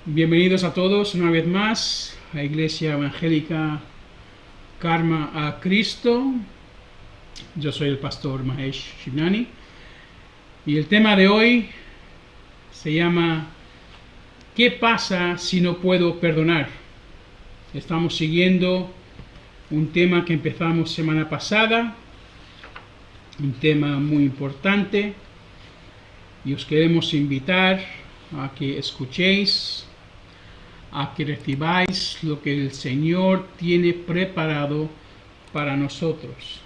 Bienvenidos a todos una vez más a Iglesia Evangélica Karma a Cristo. Yo soy el pastor Mahesh Shivnani y el tema de hoy se llama ¿qué pasa si no puedo perdonar? Estamos siguiendo un tema que empezamos semana pasada, un tema muy importante, y os queremos invitar a que escuchéis, a que recibáis lo que el Señor tiene preparado para nosotros.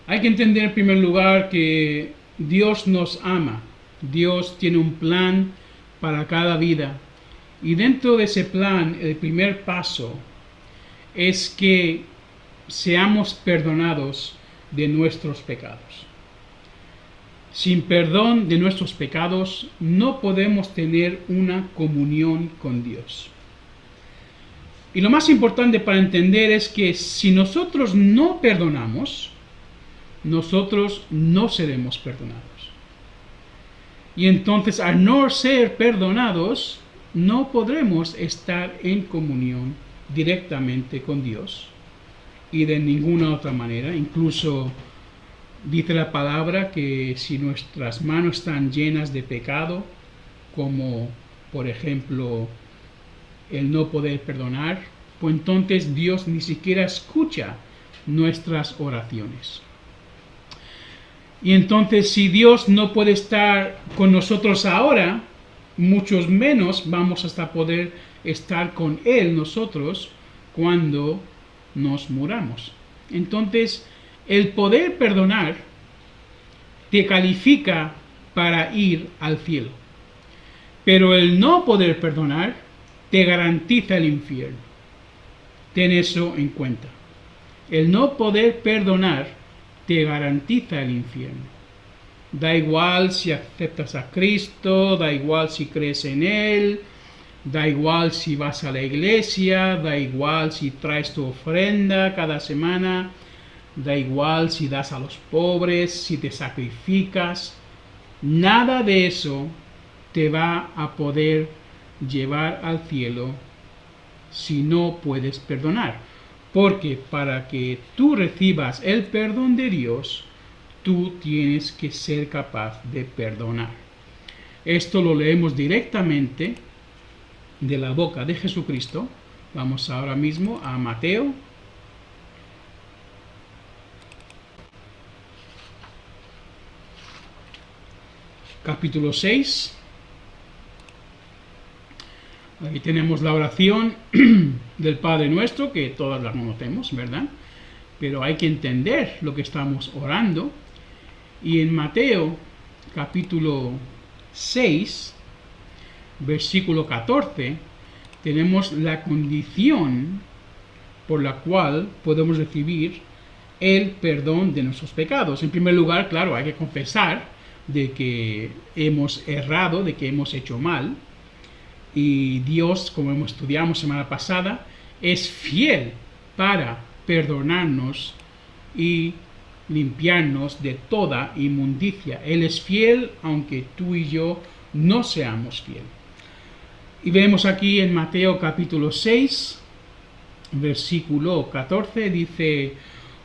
Hay que entender en primer lugar que Dios nos ama. Dios tiene un plan para cada vida. Y dentro de ese plan, el primer paso es que seamos perdonados de nuestros pecados. Sin perdón de nuestros pecados no podemos tener una comunión con Dios. Y lo más importante para entender es que si nosotros no perdonamos, nosotros no seremos perdonados. Y entonces, al no ser perdonados, no podremos estar en comunión directamente con Dios y de ninguna otra manera. Incluso dice la palabra que si nuestras manos están llenas de pecado, como por ejemplo el no poder perdonar, pues entonces Dios ni siquiera escucha nuestras oraciones. Y entonces, si Dios no puede estar con nosotros ahora, muchos menos vamos hasta poder estar con Él nosotros cuando nos muramos. Entonces, el poder perdonar te califica para ir al cielo, pero el no poder perdonar te garantiza el infierno. Ten eso en cuenta. El no poder perdonar te garantiza el infierno. Da igual si aceptas a Cristo, da igual si crees en Él, da igual si vas a la iglesia, da igual si traes tu ofrenda cada semana, da igual si das a los pobres, si te sacrificas. Nada de eso te va a poder llevar al cielo si no puedes perdonar. Porque para que tú recibas el perdón de Dios, tú tienes que ser capaz de perdonar. Esto lo leemos directamente de la boca de Jesucristo. Vamos ahora mismo a Mateo. Capítulo 6. Aquí tenemos la oración del Padre Nuestro, que todas las conocemos, ¿verdad? Pero hay que entender lo que estamos orando. Y en Mateo, capítulo 6, versículo 14, tenemos la condición por la cual podemos recibir el perdón de nuestros pecados. En primer lugar, claro, hay que confesar de que hemos errado, de que hemos hecho mal. Y Dios, como estudiamos semana pasada, es fiel para perdonarnos y limpiarnos de toda inmundicia. Él es fiel aunque tú y yo no seamos fieles. Y vemos aquí en Mateo capítulo 6, versículo 14, dice: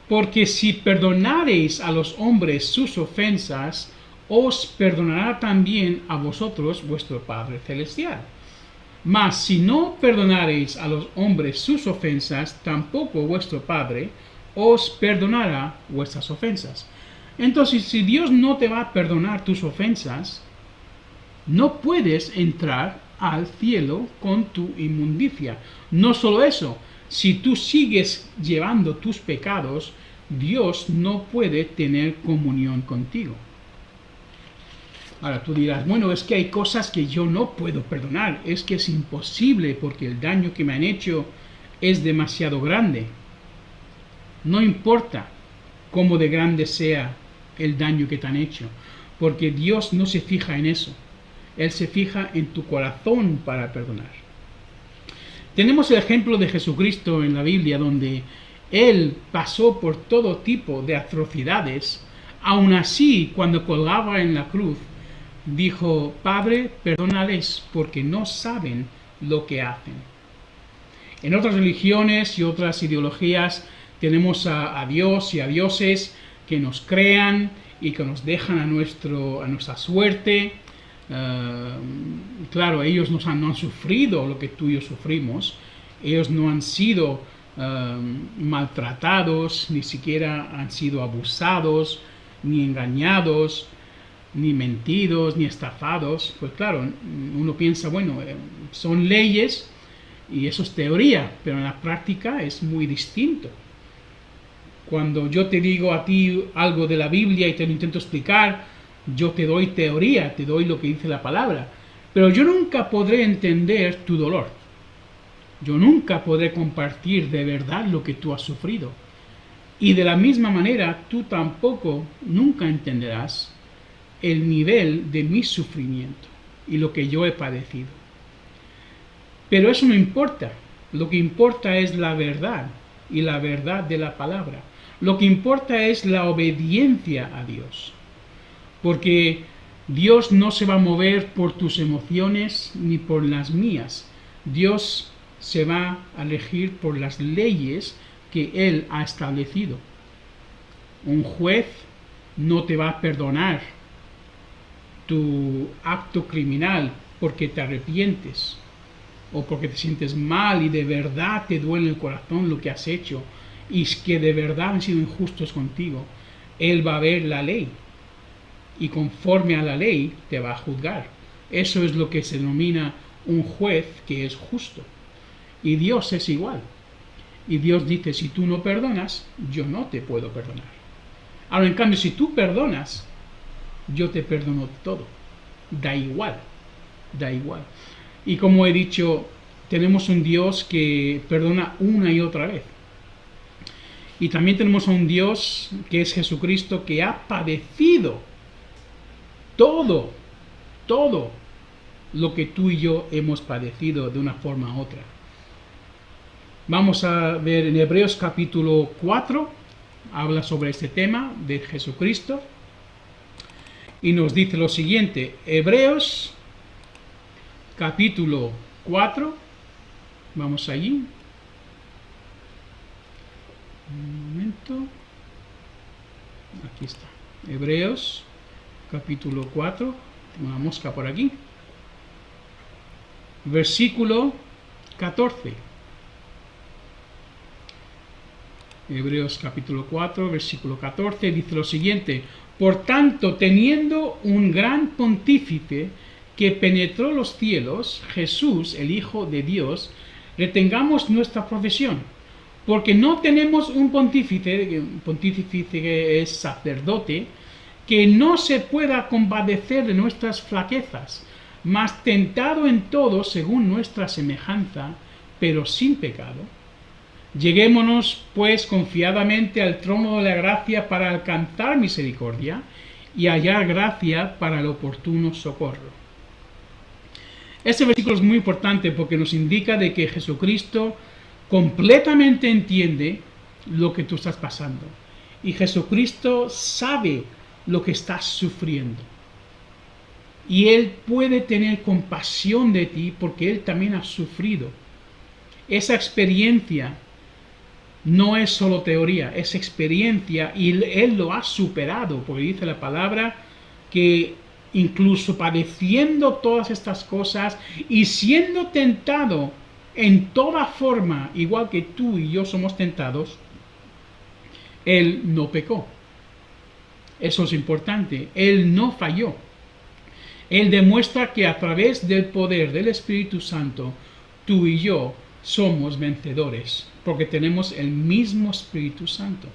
porque si perdonareis a los hombres sus ofensas, os perdonará también a vosotros vuestro Padre Celestial. Mas si no perdonareis a los hombres sus ofensas, tampoco vuestro Padre os perdonará vuestras ofensas. Entonces, si Dios no te va a perdonar tus ofensas, no puedes entrar al cielo con tu inmundicia. No solo eso, si tú sigues llevando tus pecados, Dios no puede tener comunión contigo. Ahora tú dirás, bueno, es que hay cosas que yo no puedo perdonar, es que es imposible porque el daño que me han hecho es demasiado grande. No importa cómo de grande sea el daño que te han hecho, porque Dios no se fija en eso. Él se fija en tu corazón para perdonar. Tenemos el ejemplo de Jesucristo en la Biblia, donde Él pasó por todo tipo de atrocidades. Aún así, cuando colgaba en la cruz, dijo: Padre, perdónales porque no saben lo que hacen. En otras religiones y otras ideologías tenemos a Dios y a dioses que nos crean y que nos dejan a nuestra suerte. Claro, ellos no han sufrido lo que tú y yo sufrimos. Ellos no han sido maltratados, ni siquiera han sido abusados, ni engañados, ni mentidos, ni estafados. Pues claro, uno piensa, bueno, son leyes y eso es teoría, pero en la práctica es muy distinto. Cuando yo te digo a ti algo de la Biblia y te lo intento explicar, yo te doy teoría, te doy lo que dice la palabra, pero yo nunca podré entender tu dolor. Yo nunca podré compartir de verdad lo que tú has sufrido. Y de la misma manera, tú tampoco nunca entenderás el nivel de mi sufrimiento y lo que yo he padecido. Pero eso no importa. Lo que importa es la verdad y la verdad de la palabra. Lo que importa es la obediencia a Dios. Porque Dios no se va a mover por tus emociones ni por las mías. Dios se va a elegir por las leyes que Él ha establecido. Un juez no te va a perdonar tu acto criminal porque te arrepientes o porque te sientes mal y de verdad te duele el corazón lo que has hecho y es que de verdad han sido injustos contigo. Él va a ver la ley y conforme a la ley te va a juzgar. Eso es lo que se denomina un juez que es justo. Y Dios es igual. Y Dios dice, si tú no perdonas, yo no te puedo perdonar. Ahora, en cambio, si tú perdonas, yo te perdono todo. Da igual. Da igual. Y como he dicho, tenemos un Dios que perdona una y otra vez. Y también tenemos a un Dios que es Jesucristo, que ha padecido todo lo que tú y yo hemos padecido de una forma u otra. Vamos a ver en Hebreos capítulo 4, habla sobre este tema de Jesucristo y nos dice lo siguiente. Hebreos capítulo 4, vamos allí. Un momento. Aquí está. Hebreos capítulo 4, tengo una mosca por aquí. Versículo 14. Hebreos capítulo 4, versículo 14, dice lo siguiente: Por tanto, teniendo un gran pontífice que penetró los cielos, Jesús, el Hijo de Dios, retengamos nuestra profesión, porque no tenemos un pontífice que es sacerdote, que no se pueda compadecer de nuestras flaquezas, mas tentado en todo según nuestra semejanza, pero sin pecado. Lleguémonos, pues, confiadamente al trono de la gracia para alcanzar misericordia y hallar gracia para el oportuno socorro. Este versículo es muy importante porque nos indica de que Jesucristo completamente entiende lo que tú estás pasando. Y Jesucristo sabe lo que estás sufriendo. Y Él puede tener compasión de ti porque Él también ha sufrido. Esa experiencia no es solo teoría, es experiencia y Él lo ha superado, porque dice la palabra que incluso padeciendo todas estas cosas y siendo tentado en toda forma, igual que tú y yo somos tentados, Él no pecó. Eso es importante, Él no falló. Él demuestra que a través del poder del Espíritu Santo, tú y yo somos vencedores, porque tenemos el mismo Espíritu Santo.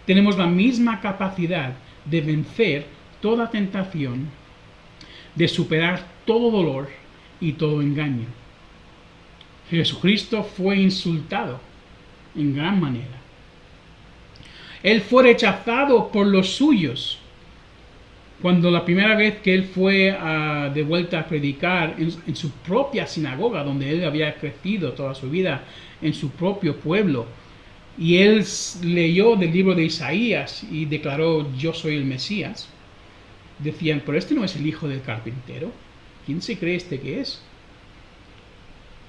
Tenemos la misma capacidad de vencer toda tentación, de superar todo dolor y todo engaño. Jesucristo fue insultado en gran manera. Él fue rechazado por los suyos. Cuando la primera vez que él fue de vuelta a predicar en su propia sinagoga, donde él había crecido toda su vida, en su propio pueblo, y él leyó del libro de Isaías y declaró: yo soy el Mesías, decían, pero este no es el hijo del carpintero. ¿Quién se cree este que es?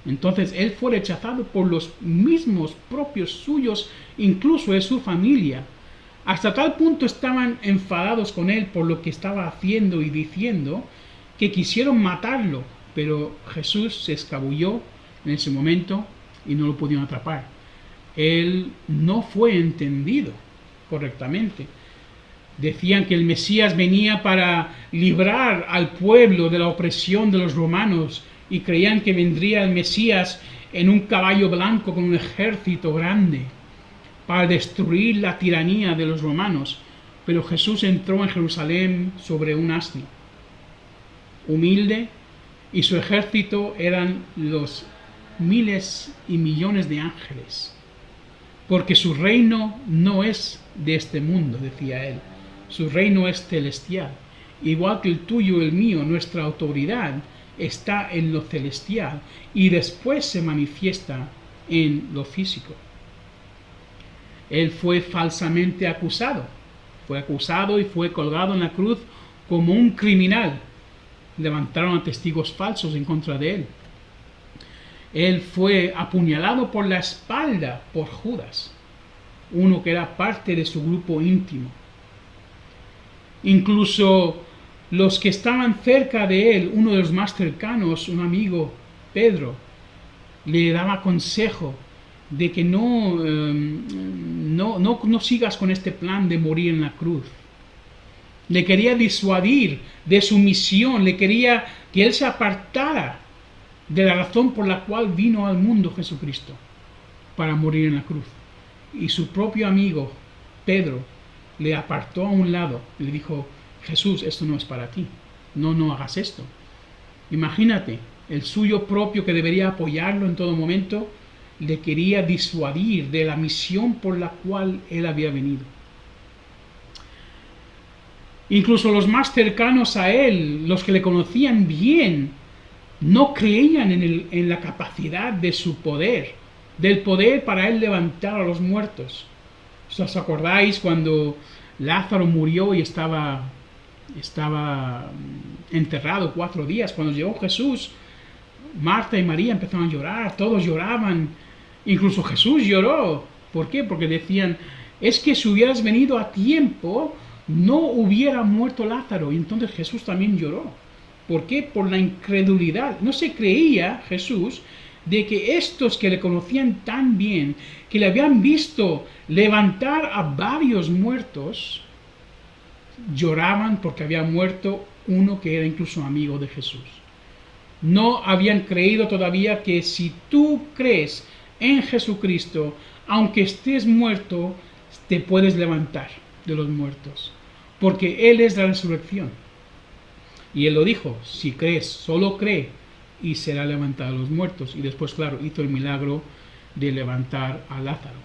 Entonces él fue rechazado por los mismos propios suyos, incluso de su familia. Hasta tal punto estaban enfadados con él por lo que estaba haciendo y diciendo, que quisieron matarlo, pero Jesús se escabulló en ese momento y no lo pudieron atrapar. Él no fue entendido correctamente. Decían que el Mesías venía para librar al pueblo de la opresión de los romanos y creían que vendría el Mesías en un caballo blanco con un ejército grande para destruir la tiranía de los romanos. Pero Jesús entró en Jerusalén sobre un asno, humilde, y su ejército eran los miles y millones de ángeles, porque su reino no es de este mundo, decía él. Su reino es celestial, igual que el tuyo y el mío. Nuestra autoridad está en lo celestial y después se manifiesta en lo físico. Él fue falsamente acusado. Fue acusado y fue colgado en la cruz como un criminal. Levantaron a testigos falsos en contra de él. Él fue apuñalado por la espalda por Judas, uno que era parte de su grupo íntimo. Incluso los que estaban cerca de él, uno de los más cercanos, un amigo, Pedro, le daba consejo de que no sigas con este plan de morir en la cruz. Le quería disuadir de su misión, le quería que él se apartara de la razón por la cual vino al mundo Jesucristo, para morir en la cruz. Y su propio amigo, Pedro, le apartó a un lado, le dijo, Jesús, esto no es para ti, no hagas esto. Imagínate, el suyo propio, que debería apoyarlo en todo momento, le quería disuadir de la misión por la cual él había venido. Incluso los más cercanos a él, los que le conocían bien, no creían en la capacidad de su poder, del poder para él levantar a los muertos. ¿Os acordáis cuando Lázaro murió y estaba enterrado 4 días? Cuando llegó Jesús, Marta y María empezaron a llorar, todos lloraban, incluso Jesús lloró. ¿Por qué? Porque decían, es que si hubieras venido a tiempo, no hubiera muerto Lázaro. Y entonces Jesús también lloró. ¿Por qué? Por la incredulidad. No se creía Jesús de que estos que le conocían tan bien, que le habían visto levantar a varios muertos, lloraban porque había muerto uno que era incluso amigo de Jesús. No habían creído todavía que si tú crees en Jesucristo, aunque estés muerto, te puedes levantar de los muertos, porque Él es la resurrección. Y Él lo dijo, si crees, solo cree, y será levantado de los muertos. Y después, claro, hizo el milagro de levantar a Lázaro.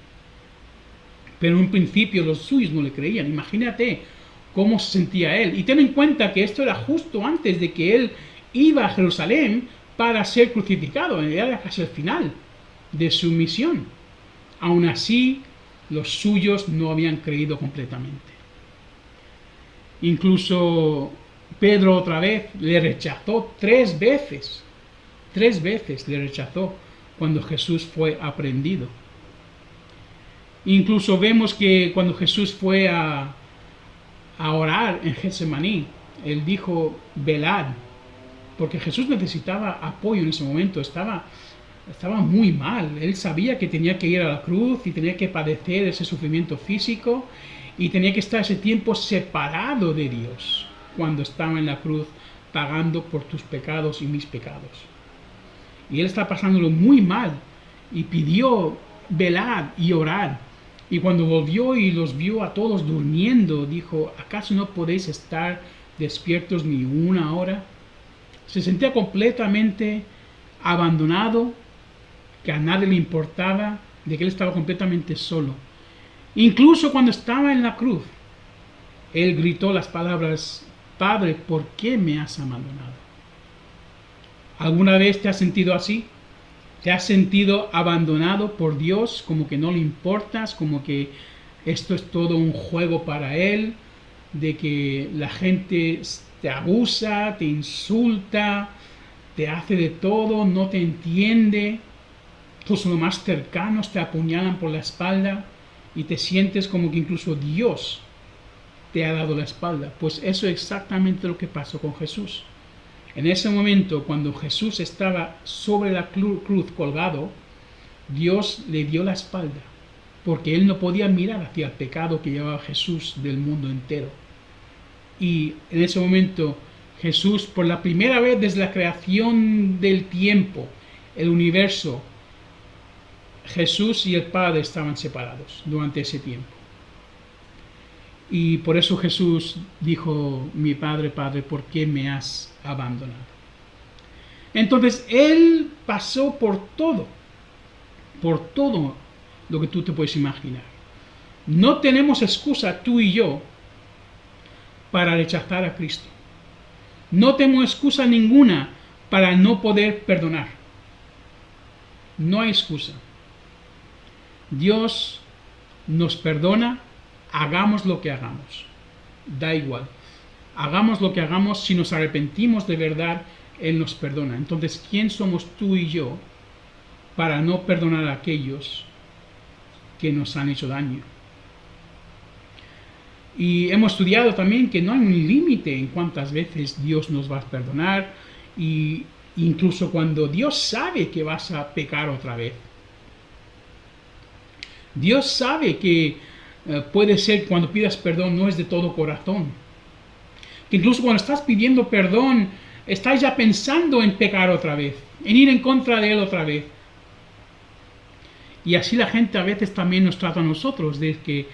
Pero en un principio los suyos no le creían. Imagínate cómo se sentía él. Y ten en cuenta que esto era justo antes de que él iba a Jerusalén para ser crucificado. Era casi el final de su misión. Aún así, los suyos no habían creído completamente. Incluso Pedro otra vez le rechazó 3 veces. 3 veces le rechazó cuando Jesús fue aprehendido. Incluso vemos que cuando Jesús fue a orar en Getsemaní, él dijo, velad, porque Jesús necesitaba apoyo en ese momento, estaba muy mal. Él sabía que tenía que ir a la cruz y tenía que padecer ese sufrimiento físico y tenía que estar ese tiempo separado de Dios cuando estaba en la cruz pagando por tus pecados y mis pecados. Y él está pasándolo muy mal y pidió velad y orad. Y cuando volvió y los vio a todos durmiendo, dijo, ¿acaso no podéis estar despiertos ni 1 hora? Se sentía completamente abandonado, que a nadie le importaba, de que él estaba completamente solo. Incluso cuando estaba en la cruz, él gritó las palabras, Padre, ¿por qué me has abandonado? ¿Alguna vez te has sentido así? ¿Te has sentido abandonado por Dios, como que no le importas, como que esto es todo un juego para Él, de que la gente te abusa, te insulta, te hace de todo, no te entiende, incluso los más cercanos te apuñalan por la espalda y te sientes como que incluso Dios te ha dado la espalda. Pues eso es exactamente lo que pasó con Jesús. En ese momento, cuando Jesús estaba sobre la cruz colgado, Dios le dio la espalda, porque él no podía mirar hacia el pecado que llevaba Jesús del mundo entero. Y en ese momento Jesús, por la primera vez desde la creación del tiempo, el universo, Jesús y el Padre estaban separados durante ese tiempo. Y por eso Jesús dijo: mi Padre, Padre, ¿por qué me has abandonado? Entonces Él pasó por todo lo que tú te puedes imaginar. No tenemos excusa, tú y yo, para rechazar a Cristo. No tenemos excusa ninguna para no poder perdonar. No hay excusa. Dios nos perdona, hagamos lo que hagamos. Da igual. Hagamos lo que hagamos, si nos arrepentimos de verdad, Él nos perdona. Entonces, ¿quién somos tú y yo para no perdonar a aquellos que nos han hecho daño? Y hemos estudiado también que no hay un límite en cuántas veces Dios nos va a perdonar, y incluso cuando Dios sabe que vas a pecar otra vez. Dios sabe que puede ser cuando pidas perdón no es de todo corazón. Que incluso cuando estás pidiendo perdón, estás ya pensando en pecar otra vez, en ir en contra de Él otra vez. Y así la gente a veces también nos trata a nosotros, de que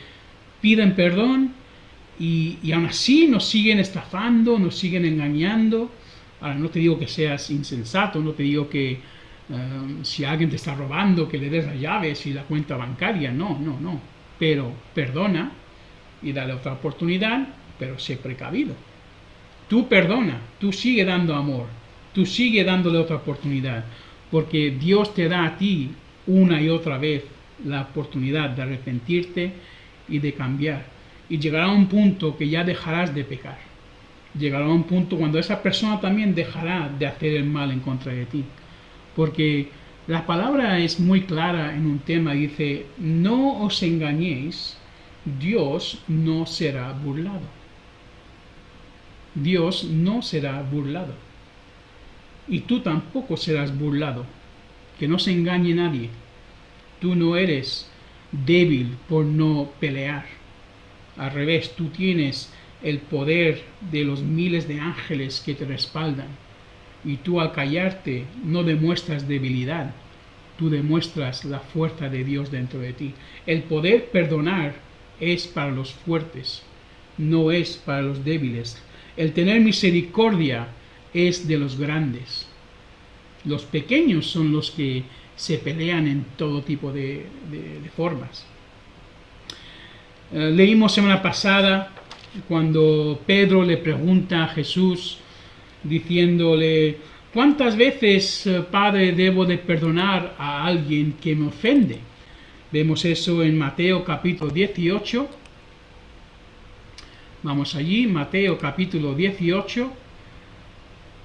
piden perdón y aún así nos siguen estafando, nos siguen engañando. Ahora, no te digo que seas insensato, no te digo que si alguien te está robando, que le des las llaves y la cuenta bancaria, no. Pero perdona y dale otra oportunidad, pero sé precavido. Tú perdona, tú sigue dando amor, tú sigue dándole otra oportunidad, porque Dios te da a ti una y otra vez la oportunidad de arrepentirte y de cambiar. Y llegará un punto que ya dejarás de pecar. Llegará un punto cuando esa persona también dejará de hacer el mal en contra de ti. Porque la palabra es muy clara en un tema, dice: no os engañéis, Dios no será burlado. Dios no será burlado. Y tú tampoco serás burlado. Que no se engañe nadie. Tú no eres débil por no pelear. Al revés, tú tienes el poder de los miles de ángeles que te respaldan. Y tú, al callarte, no demuestras debilidad. Tú demuestras la fuerza de Dios dentro de ti. El poder perdonar es para los fuertes, no es para los débiles. El tener misericordia es de los grandes. Los pequeños son los que se pelean en todo tipo de formas. Leímos semana pasada cuando Pedro le pregunta a Jesús, diciéndole: ¿cuántas veces, Padre, debo de perdonar a alguien que me ofende? Vemos eso en Mateo capítulo 18. Vamos allí, Mateo capítulo 18.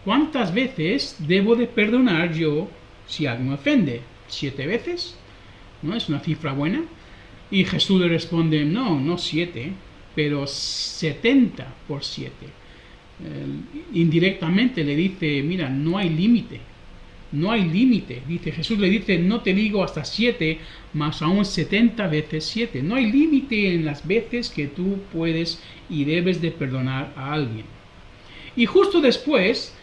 ¿Cuántas veces debo de perdonar yo si alguien me ofende? ¿7 veces? ¿No es una cifra buena? Y Jesús le responde: no 7, pero 70 por 7. Indirectamente le dice: mira, no hay límite. No hay límite. Dice, Jesús le dice: no te digo hasta 7, más aún 70 veces 7. No hay límite en las veces que tú puedes y debes de perdonar a alguien. Y justo después,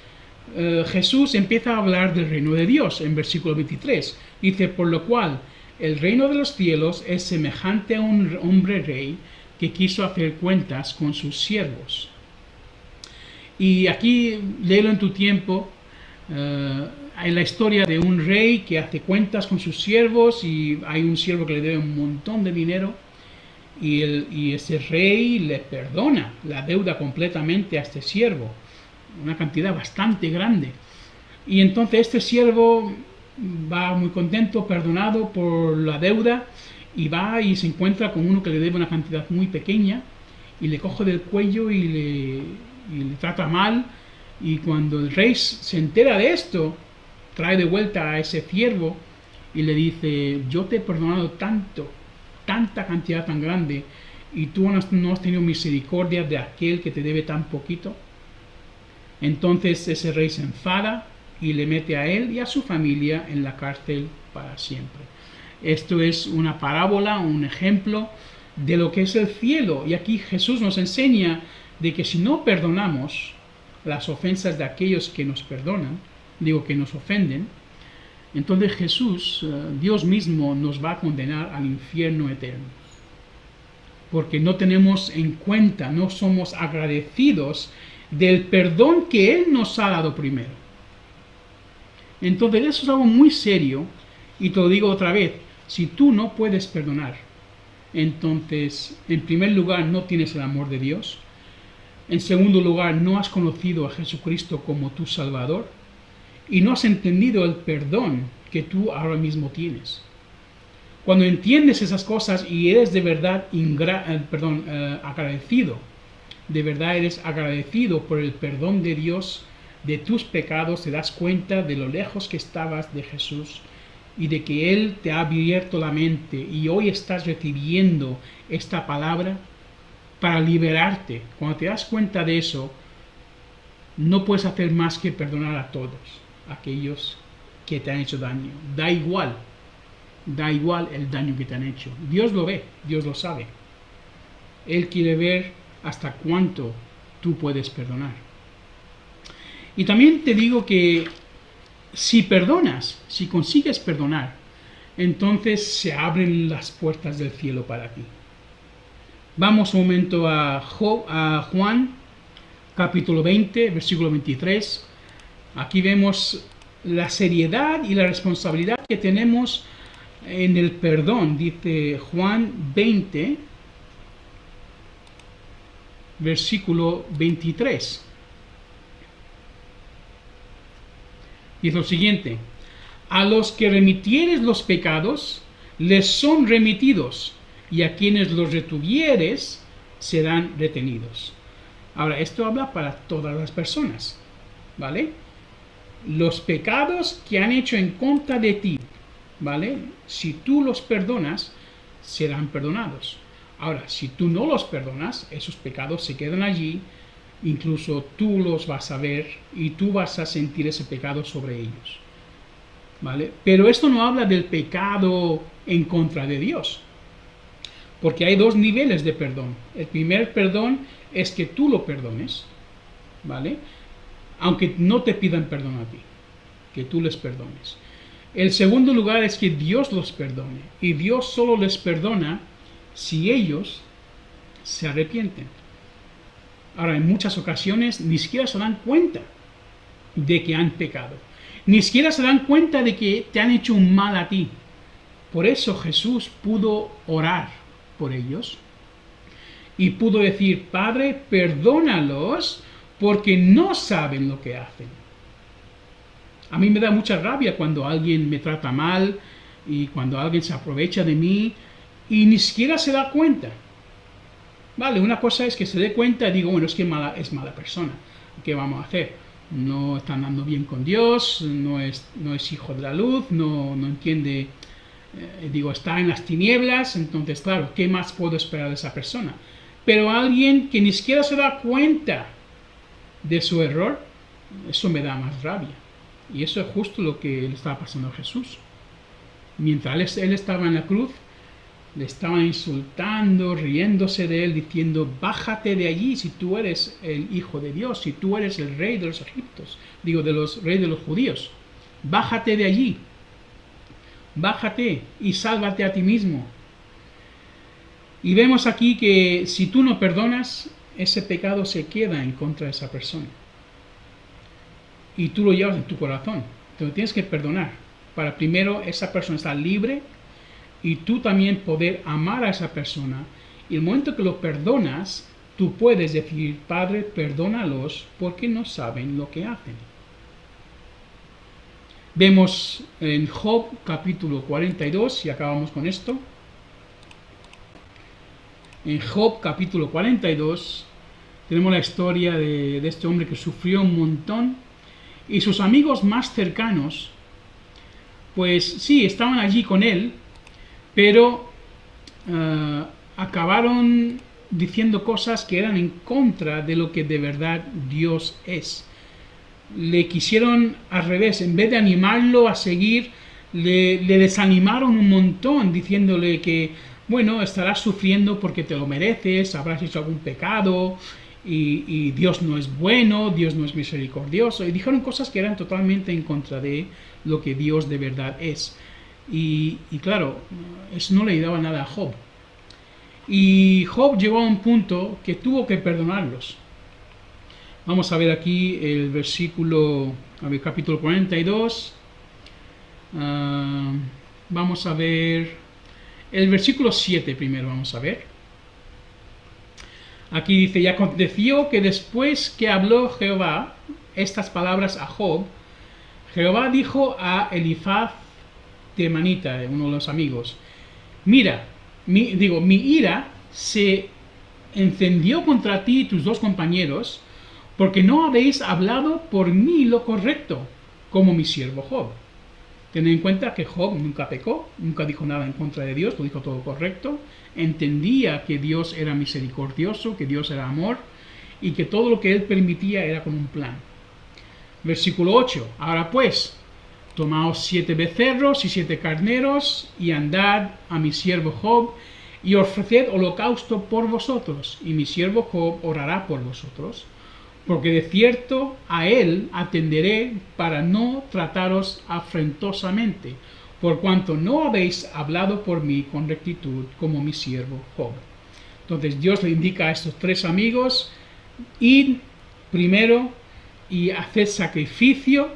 Jesús empieza a hablar del reino de Dios, en versículo 23. Dice: por lo cual, el reino de los cielos es semejante a un hombre rey que quiso hacer cuentas con sus siervos. Y aquí, léelo en tu tiempo, hay la historia de un rey que hace cuentas con sus siervos, y hay un siervo que le debe un montón de dinero, y ese rey le perdona la deuda completamente a este siervo, una cantidad bastante grande. Y entonces este siervo va muy contento, perdonado por la deuda, y va y se encuentra con uno que le debe una cantidad muy pequeña, y le coge del cuello y le trata mal. Y cuando el rey se entera de esto, trae de vuelta a ese siervo y le dice, yo te he perdonado tanto, tanta cantidad tan grande, y tú no has tenido misericordia de aquel que te debe tan poquito. Entonces ese rey se enfada y le mete a él y a su familia en la cárcel para siempre. Esto es una parábola, un ejemplo de lo que es el cielo. Y aquí Jesús nos enseña de que si no perdonamos las ofensas de aquellos que nos perdonan, que nos ofenden, entonces Jesús, Dios mismo, nos va a condenar al infierno eterno. Porque no tenemos en cuenta, no somos agradecidos del perdón que Él nos ha dado primero. Entonces eso es algo muy serio, y te lo digo otra vez, si tú no puedes perdonar, entonces en primer lugar no tienes el amor de Dios, en segundo lugar no has conocido a Jesucristo como tu Salvador, y no has entendido el perdón que tú ahora mismo tienes. Cuando entiendes esas cosas y eres de verdad agradecido, de verdad eres agradecido por el perdón de Dios de tus pecados, te das cuenta de lo lejos que estabas de Jesús y de que Él te ha abierto la mente y hoy estás recibiendo esta palabra para liberarte. Cuando te das cuenta de eso, no puedes hacer más que perdonar a todos aquellos que te han hecho daño. Da igual el daño que te han hecho. Dios lo ve, Dios lo sabe. Él quiere ver hasta cuánto tú puedes perdonar. Y también te digo que si perdonas, si consigues perdonar, entonces se abren las puertas del cielo para ti. Vamos un momento a Juan, capítulo 20, versículo 23. Aquí vemos la seriedad y la responsabilidad que tenemos en el perdón. Dice Juan 20, versículo 23. Dice lo siguiente: a los que remitieres los pecados, les son remitidos, y a quienes los retuvieres, serán retenidos. Ahora, esto habla para todas las personas, ¿vale? Los pecados que han hecho en contra de ti, ¿vale? Si tú los perdonas, serán perdonados. Ahora, si tú no los perdonas, esos pecados se quedan allí, incluso tú los vas a ver y tú vas a sentir ese pecado sobre ellos, ¿vale? Pero esto no habla del pecado en contra de Dios, porque hay dos niveles de perdón. El primer perdón es que tú lo perdones, ¿vale? Aunque no te pidan perdón a ti, que tú les perdones. El segundo lugar es que Dios los perdone, y Dios solo les perdona si ellos se arrepienten. Ahora, en muchas ocasiones ni siquiera se dan cuenta de que han pecado, ni siquiera se dan cuenta de que te han hecho un mal a ti. Por eso Jesús pudo orar por ellos y pudo decir: Padre, perdónalos porque no saben lo que hacen. A mí me da mucha rabia cuando alguien me trata mal y cuando alguien se aprovecha de mí y ni siquiera se da cuenta. Vale, una cosa es que se dé cuenta y digo, bueno, es que es mala persona. ¿Qué vamos a hacer? No está andando bien con Dios, no es hijo de la luz, no entiende, está en las tinieblas. Entonces, claro, ¿qué más puedo esperar de esa persona? Pero alguien que ni siquiera se da cuenta de su error, eso me da más rabia. Y eso es justo lo que le estaba pasando a Jesús. Mientras él estaba en la cruz, le estaban insultando, riéndose de él, diciendo: bájate de allí si tú eres el Hijo de Dios, si tú eres el rey de los egipcios, de los reyes de los judíos. Bájate de allí, bájate y sálvate a ti mismo. Y vemos aquí que si tú no perdonas, ese pecado se queda en contra de esa persona. Y tú lo llevas en tu corazón. Entonces tienes que perdonar para primero esa persona estar libre y tú también poder amar a esa persona. Y el momento que lo perdonas, tú puedes decir: Padre, perdónalos porque no saben lo que hacen. Vemos en Job capítulo 42, y acabamos con esto. En Job capítulo 42 tenemos la historia de este hombre que sufrió un montón y sus amigos más cercanos, pues sí, estaban allí con él, pero acabaron diciendo cosas que eran en contra de lo que de verdad Dios es. Le quisieron al revés, en vez de animarlo a seguir, le desanimaron un montón, diciéndole que, bueno, estarás sufriendo porque te lo mereces, habrás hecho algún pecado, y Dios no es bueno, Dios no es misericordioso, y dijeron cosas que eran totalmente en contra de lo que Dios de verdad es. Y claro, eso no le ayudaba nada a Job. Y Job llegó a un punto que tuvo que perdonarlos. Vamos a ver aquí el versículo, capítulo 42. Vamos a ver el versículo 7 primero, vamos a ver. Aquí dice, y aconteció que después que habló Jehová estas palabras a Job, Jehová dijo a Elifaz Temanita, uno de los amigos, mira, mi ira se encendió contra ti y tus dos compañeros, porque no habéis hablado por mí lo correcto, como mi siervo Job. Tened en cuenta que Job nunca pecó, nunca dijo nada en contra de Dios, lo dijo todo correcto, entendía que Dios era misericordioso, que Dios era amor, y que todo lo que él permitía era con un plan. Versículo 8, ahora pues, tomaos 7 becerros y 7 carneros, y andad a mi siervo Job, y ofreced holocausto por vosotros, y mi siervo Job orará por vosotros, porque de cierto a él atenderé para no trataros afrentosamente, por cuanto no habéis hablado por mí con rectitud como mi siervo Job. Entonces Dios le indica a estos 3 amigos, id primero y haced sacrificio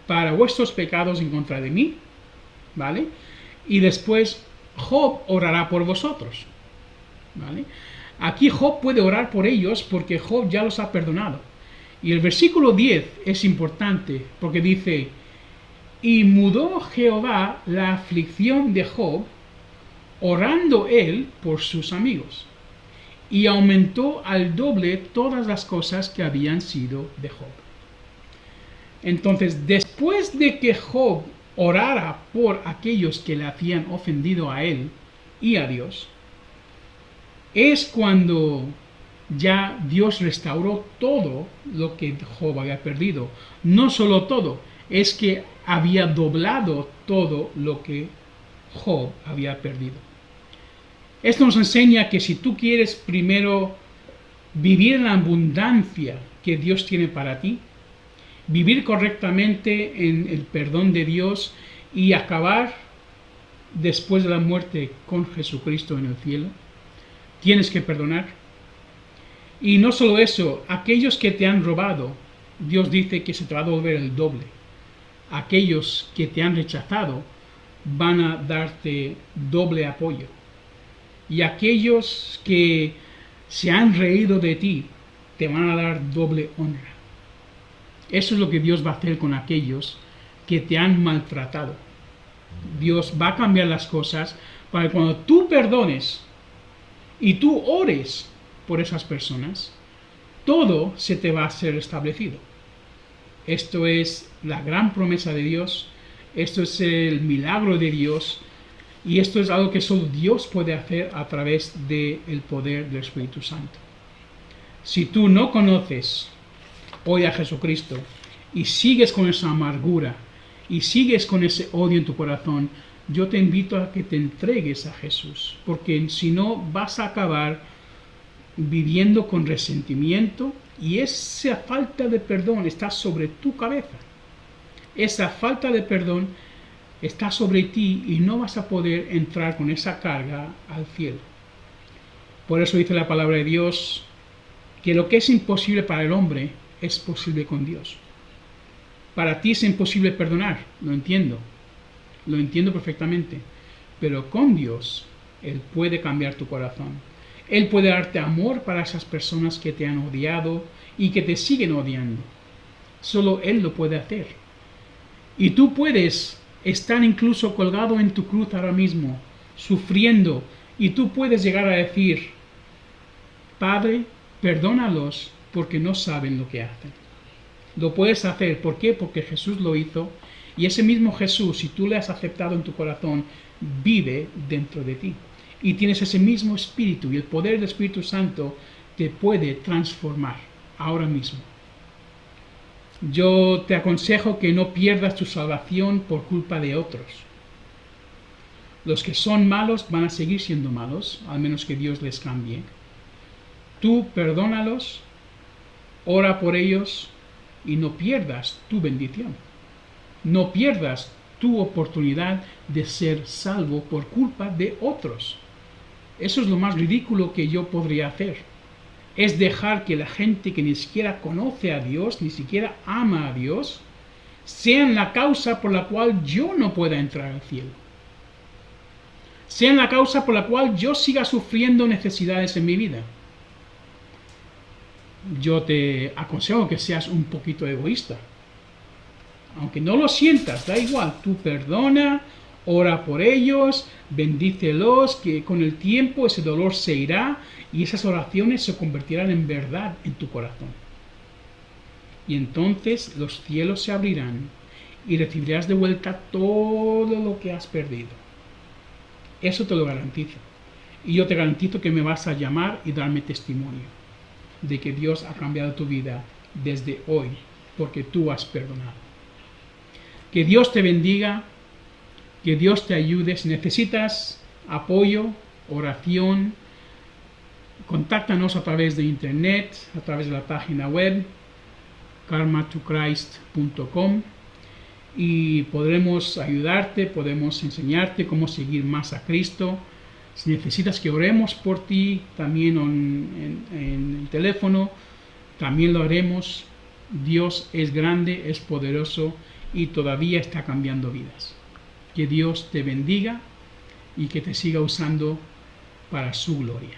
para vuestros pecados en contra de mí, ¿vale? Y después Job orará por vosotros, ¿vale? Aquí Job puede orar por ellos porque Job ya los ha perdonado. Y el versículo 10 es importante porque dice, y mudó Jehová la aflicción de Job, orando él por sus amigos, y aumentó al doble todas las cosas que habían sido de Job. Entonces, después de que Job orara por aquellos que le habían ofendido a él y a Dios, es cuando ya Dios restauró todo lo que Job había perdido. No solo todo, es que había doblado todo lo que Job había perdido. Esto nos enseña que si tú quieres primero vivir en la abundancia que Dios tiene para ti, vivir correctamente en el perdón de Dios y acabar después de la muerte con Jesucristo en el cielo, tienes que perdonar. Y no solo eso, aquellos que te han robado, Dios dice que se te va a devolver el doble. Aquellos que te han rechazado van a darte doble apoyo. Y aquellos que se han reído de ti, te van a dar doble honra. Eso es lo que Dios va a hacer con aquellos que te han maltratado. Dios va a cambiar las cosas para que cuando tú perdones y tú ores por esas personas, todo se te va a ser establecido. Esto es la gran promesa de Dios, esto es el milagro de Dios, y esto es algo que solo Dios puede hacer a través del poder del Espíritu Santo. Si tú no conoces hoy a Jesucristo y sigues con esa amargura y sigues con ese odio en tu corazón, yo te invito a que te entregues a Jesús, porque si no vas a acabar viviendo con resentimiento y esa falta de perdón está sobre tu cabeza. Esa falta de perdón está sobre ti y no vas a poder entrar con esa carga al cielo. Por eso dice la palabra de Dios que lo que es imposible para el hombre es posible con Dios. Para ti es imposible perdonar, lo entiendo perfectamente, pero con Dios Él puede cambiar tu corazón. Él puede darte amor para esas personas que te han odiado y que te siguen odiando. Solo Él lo puede hacer. Y tú puedes estar incluso colgado en tu cruz ahora mismo, sufriendo, y tú puedes llegar a decir, Padre, perdónalos porque no saben lo que hacen. Lo puedes hacer. ¿Por qué? Porque Jesús lo hizo. Y ese mismo Jesús, si tú le has aceptado en tu corazón, vive dentro de ti. Y tienes ese mismo Espíritu. Y el poder del Espíritu Santo te puede transformar ahora mismo. Yo te aconsejo que no pierdas tu salvación por culpa de otros. Los que son malos van a seguir siendo malos, al menos que Dios les cambie. Tú perdónalos, ora por ellos y no pierdas tu bendición. No pierdas tu oportunidad de ser salvo por culpa de otros. Eso es lo más ridículo que yo podría hacer. Es dejar que la gente que ni siquiera conoce a Dios, ni siquiera ama a Dios, sean la causa por la cual yo no pueda entrar al cielo. Sean la causa por la cual yo siga sufriendo necesidades en mi vida. Yo te aconsejo que seas un poquito egoísta. Aunque no lo sientas, da igual, tú perdona, ora por ellos, bendícelos, que con el tiempo ese dolor se irá y esas oraciones se convertirán en verdad en tu corazón. Y entonces los cielos se abrirán y recibirás de vuelta todo lo que has perdido. Eso te lo garantizo. Y yo te garantizo que me vas a llamar y darme testimonio de que Dios ha cambiado tu vida desde hoy, porque tú has perdonado. Que Dios te bendiga, que Dios te ayude. Si necesitas apoyo, oración, contáctanos a través de internet, a través de la página web karmatochrist.com y podremos ayudarte, podemos enseñarte cómo seguir más a Cristo. Si necesitas que oremos por ti, también en el teléfono, también lo haremos. Dios es grande, es poderoso y todavía está cambiando vidas. Que Dios te bendiga y que te siga usando para su gloria.